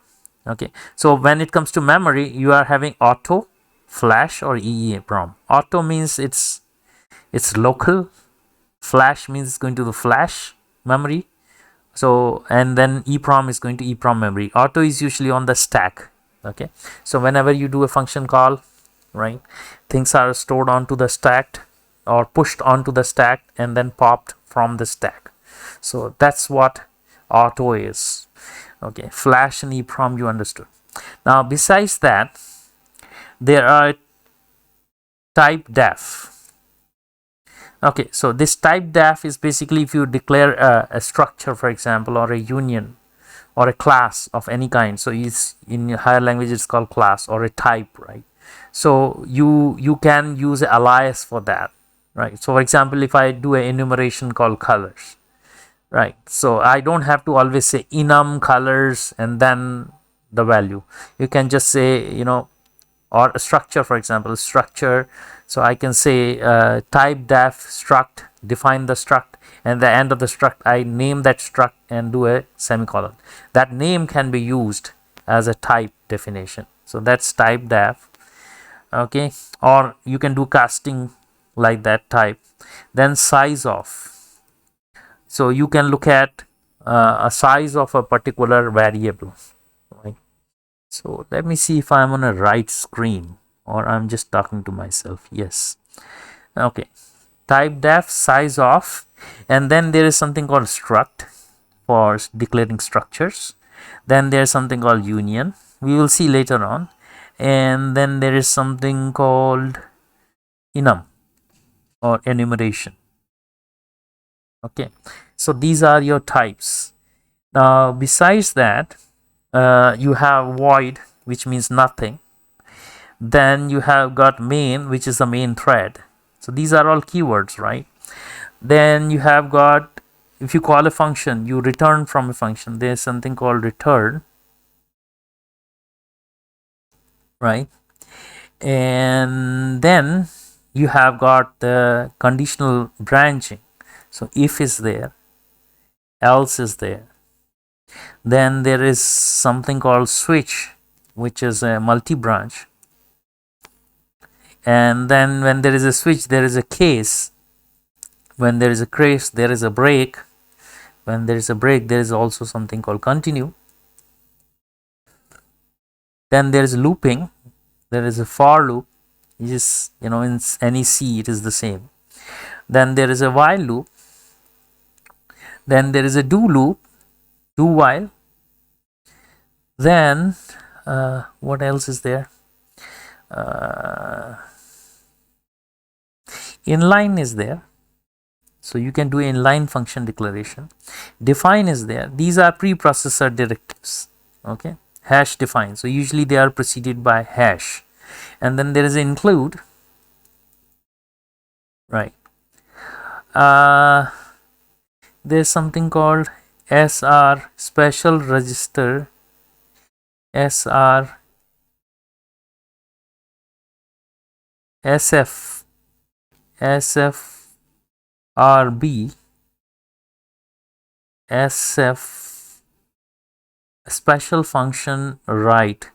Okay, so when it comes to memory, you are having auto, flash, or EEPROM. Auto means it's local. Flash means it's going to the flash memory. So, and then EEPROM is going to EEPROM memory. Auto is usually on the stack. Okay, so whenever you do a function call, right, things are stored onto the stack or pushed onto the stack and then popped from the stack. So that's what auto is. Okay, flash and EEPROM you understood. Now besides that, there are type def. Okay, so this type def is basically if you declare a structure, for example, or a union or a class of any kind. So is in higher language it's called class, or a type, right? So you can use alias for that, right? So for example, if I do an enumeration called colors, right, so I don't have to always say enum colors and then the value. You can just say, or a structure, for example, structure. So I can say type def struct, define the struct, and the end of the struct I name that struct and do a semicolon. That name can be used as a type definition. So that's type def. Okay, or you can do casting like that type. Then size of. So you can look at a size of a particular variable, right? So let me see if I'm on a right screen or I'm just talking to myself. Yes. Okay. Type def, size of, and then there is something called struct for declaring structures. Then there's something called union. We will see later on. And then there is something called enum or enumeration. Okay. So these are your types. Now besides that, you have void, which means nothing. Then you have got main, which is the main thread. So these are all keywords, right? Then you have got, if you call a function, you return from a function. There's something called return, right? And then you have got the conditional branching. So if is there, else is there. Then there is something called switch, which is a multi-branch. And then when there is a switch, there is a case. When there is a case, there is a break. When there is a break, there is also something called continue. Then there is looping. There is a for loop, which is, in any C it is the same. Then there is a while loop. Then there is a do loop, do while. Then what else is there? Inline is there. So you can do inline function declaration. Define is there. These are preprocessor directives. Okay, hash define. So usually they are preceded by hash. And then there is include, right? There's something called SR, special register, SR, SF, SFRB, SF, special function write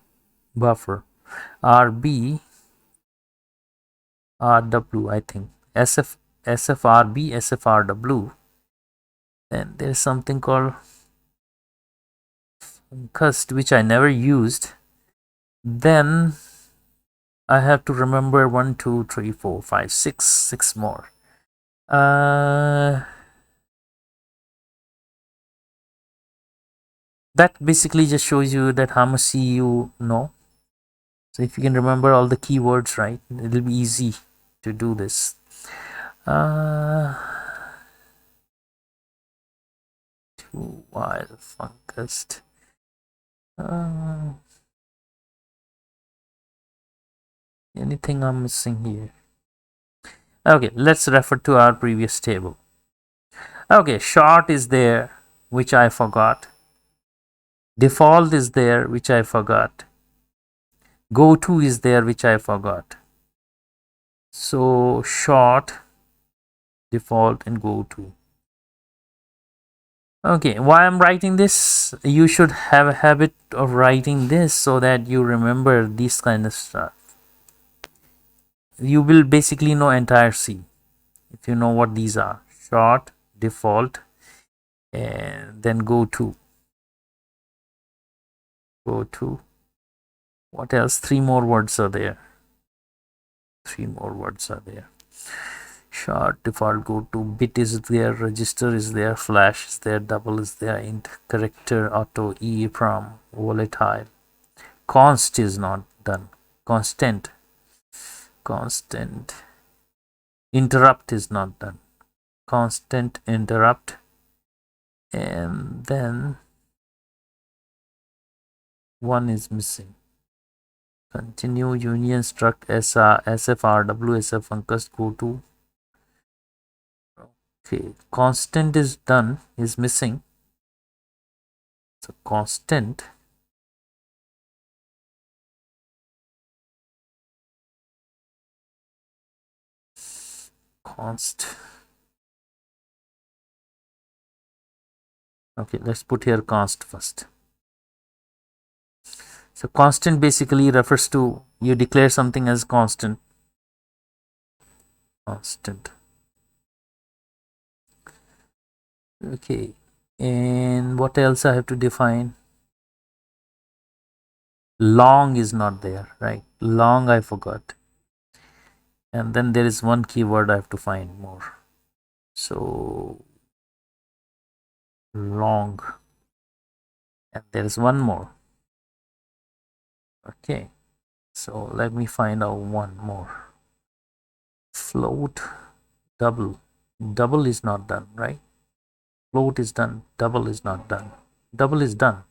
buffer, RB, RW, I think, SFRB, SFRW. Then there's something called cust, which I never used. Then I have to remember 1, 2, 3, 4, 5, 6 more. That basically just shows you that how much C you know. So if you can remember all the keywords, right, it'll be easy to do this. To while funcust. Anything I'm missing here? Okay, let's refer to our previous table. Okay, short is there, which I forgot. Default is there, which I forgot. Go to is there, which I forgot. So short, default, and go to. Okay, why I'm writing this? You should have a habit of writing this so that you remember this kind of stuff. You will basically know entire C if you know what these are. Short, default, and then go to. Go to. What else? Three more words are there. Short, default, go to. Bit is there, register is there, flash is there, double is there, int, character, auto, EEPROM, volatile. Const is not done. Constant. Interrupt is not done. Constant, interrupt, and then one is missing. Continue, union, struct, SR, SFR, WSF, funcus, go to. Okay, constant is done, is missing. So constant. Okay, let's put here const first. So constant basically refers to you declare something as constant. Okay, and what else I have to define? Long is not there, right? Long I forgot. And then there is one keyword I have to find more. So long, and there is one more. Okay, so let me find out one more. Float, double is not done, right? Float is done, double is not done. Double is done.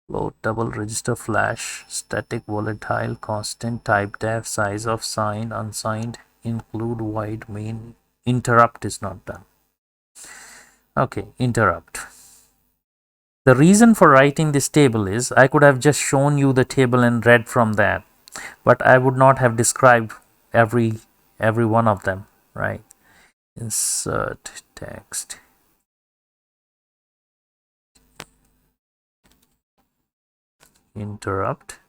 Float, double, register, flash, static, volatile, constant, type, def, size of, signed, unsigned, include, void, main. Interrupt is not done. Okay, interrupt. The reason for writing this table is I could have just shown you the table and read from that, but I would not have described every one of them, right? Insert text. Interrupt.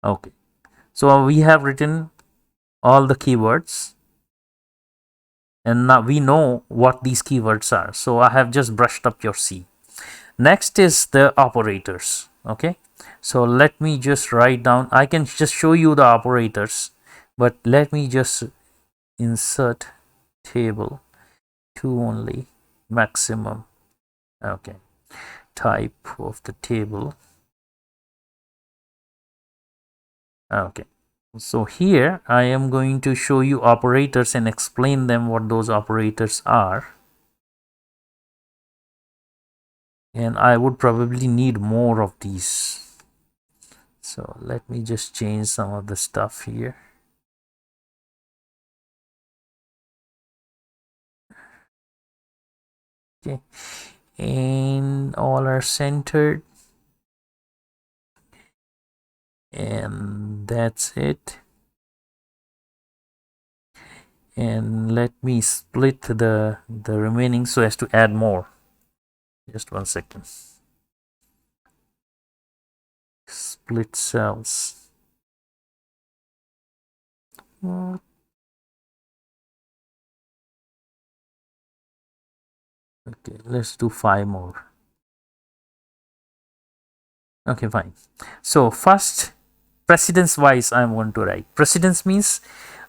Okay, so we have written all the keywords, and now we know what these keywords are. So I have just brushed up your C. Next is the operators. Okay, so let me just write down. I can just show you the operators, but let me just insert table to only maximum. Okay, type of the table. Okay, so here I am going to show you operators and explain them what those operators are. And I would probably need more of these. So let me just change some of the stuff here. Okay, and all are centered, and that's it. And let me split the remaining so as to add more. Just 1 second. Split cells. Okay, let's do 5 more. Okay, fine. So first, precedence wise, I'm going to write. Precedence means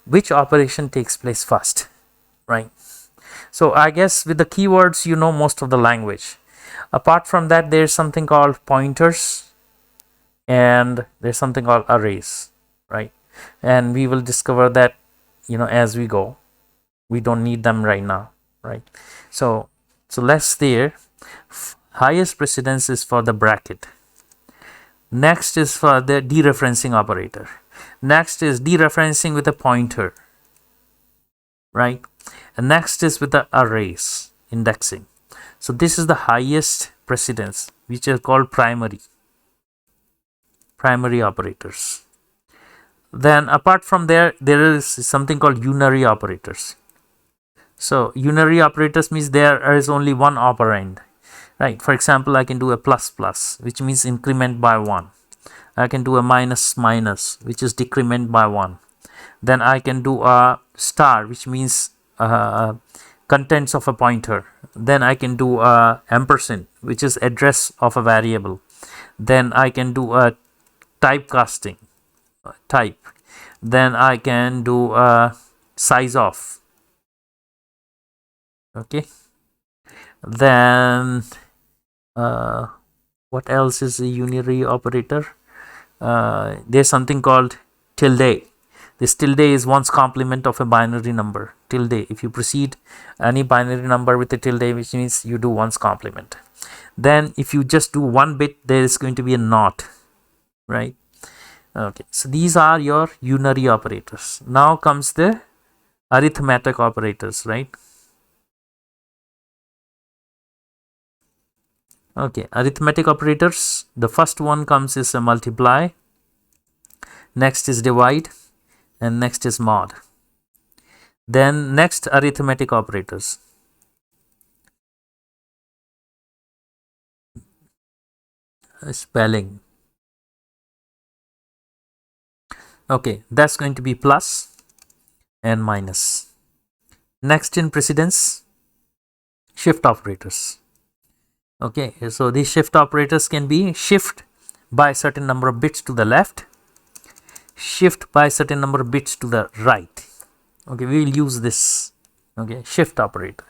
which operation takes place first, right? So I guess with the keywords, you know most of the language. Apart from that, there's something called pointers, and there's something called arrays, right? And we will discover that, as we go. We don't need them right now, right? So let's there. Highest precedence is for the bracket. Next is for the dereferencing operator. Next is dereferencing with a pointer, right? And next is with the arrays indexing. So this is the highest precedence, which are called primary operators. Then apart from there is something called unary operators. So unary operators means there is only one operand, right? For example, I can do a plus plus, which means increment by 1. I can do a minus minus, which is decrement by 1. Then I can do a star, which means contents of a pointer. Then I can do a ampersand, which is address of a variable. Then I can do a typecasting type. Then I can do a size of. Okay. Then what else is a unary operator? There's something called tilde. This tilde is one's complement of a binary number. Tilde. If you precede any binary number with a tilde, which means you do one's complement. Then if you just do one bit, there is going to be a not, right? Okay, so these are your unary operators. Now comes the arithmetic operators, right? Okay, arithmetic operators. The first one comes is a multiply. Next is divide, and next is mod. Then next arithmetic operators. Spelling. Okay, that's going to be plus and minus. Next in precedence, shift operators. Okay, so these shift operators can be shift by a certain number of bits to the left, shift by a certain number of bits to the right. Okay, we will use this. Okay, shift operator.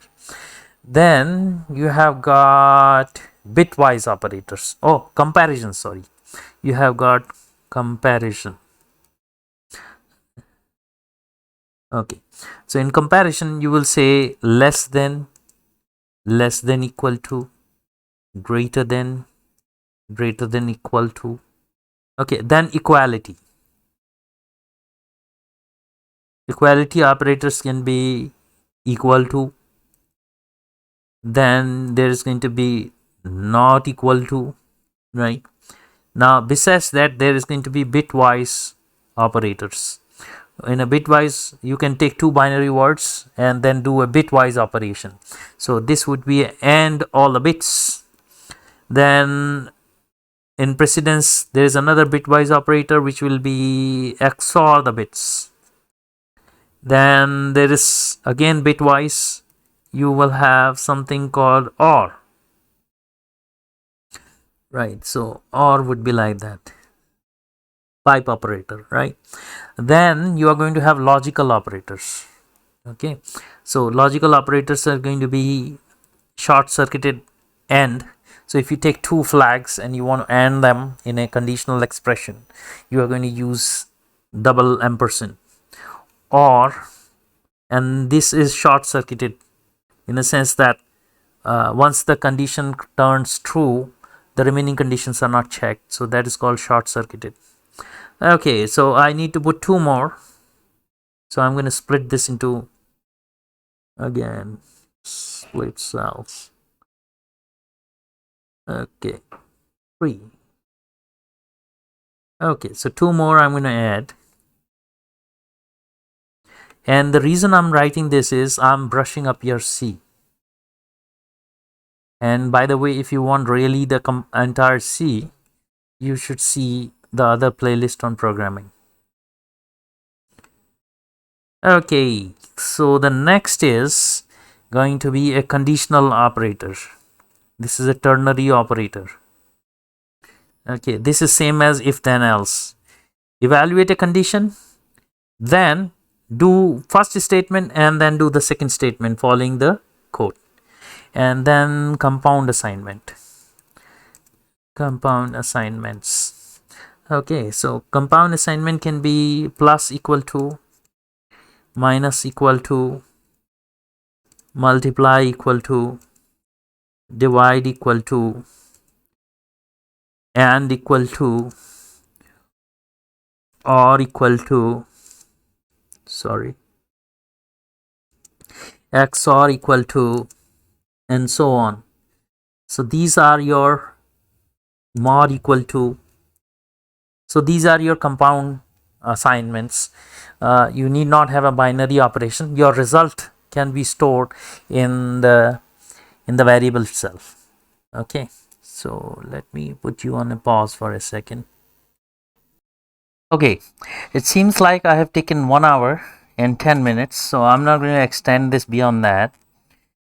Then you have got bitwise operators. Oh, comparison, sorry. You have got comparison. Okay, so in comparison you will say less than equal to, greater than equal to. Okay, then equality operators can be equal to, then there is going to be not equal to, right? Now besides that, there is going to be bitwise operators. In a bitwise, you can take two binary words and then do a bitwise operation. So this would be AND all the bits. Then in precedence, there is another bitwise operator which will be XOR the bits. Then there is again bitwise, you will have something called OR. Right, so OR would be like that. Pipe operator, right? Then you are going to have logical operators. Okay, so logical operators are going to be short-circuited AND. So if you take two flags and you want to AND them in a conditional expression, you are going to use double ampersand. Or, and this is short-circuited in a sense that once the condition turns true, the remaining conditions are not checked. So that is called short-circuited. Okay, so I need to put two more. So I'm going to split this into, again, split cells. Okay, 3. Okay, so two more I'm going to add. And the reason I'm writing this is I'm brushing up your C. And by the way, if you want really the entire C, you should see the other playlist on programming. Okay, so the next is going to be a conditional operator. This is a ternary operator. Okay, this is same as if then else. Evaluate a condition, then do first statement and then do the second statement following the code. And then compound assignments. Okay, so compound assignment can be plus equal to, minus equal to, multiply equal to, divide equal to, and equal to or equal to, sorry, XOR equal to, and so on. So these are your mod equal to. So these are your compound assignments. You need not have a binary operation. Your result can be stored in the variable itself. Okay, so let me put you on a pause for a second. Okay, it seems like I have taken 1 hour and 10 minutes, so I'm not going to extend this beyond that.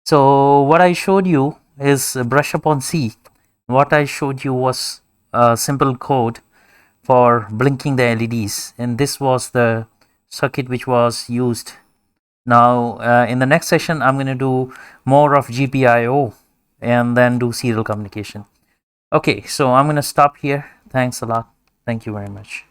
So what I showed you is brush up on C. What I showed you was a simple code for blinking the LEDs, and this was the circuit which was used. Now in the next session I'm going to do more of GPIO and then do serial communication. Okay, so I'm going to stop here. Thanks a lot. Thank you very much.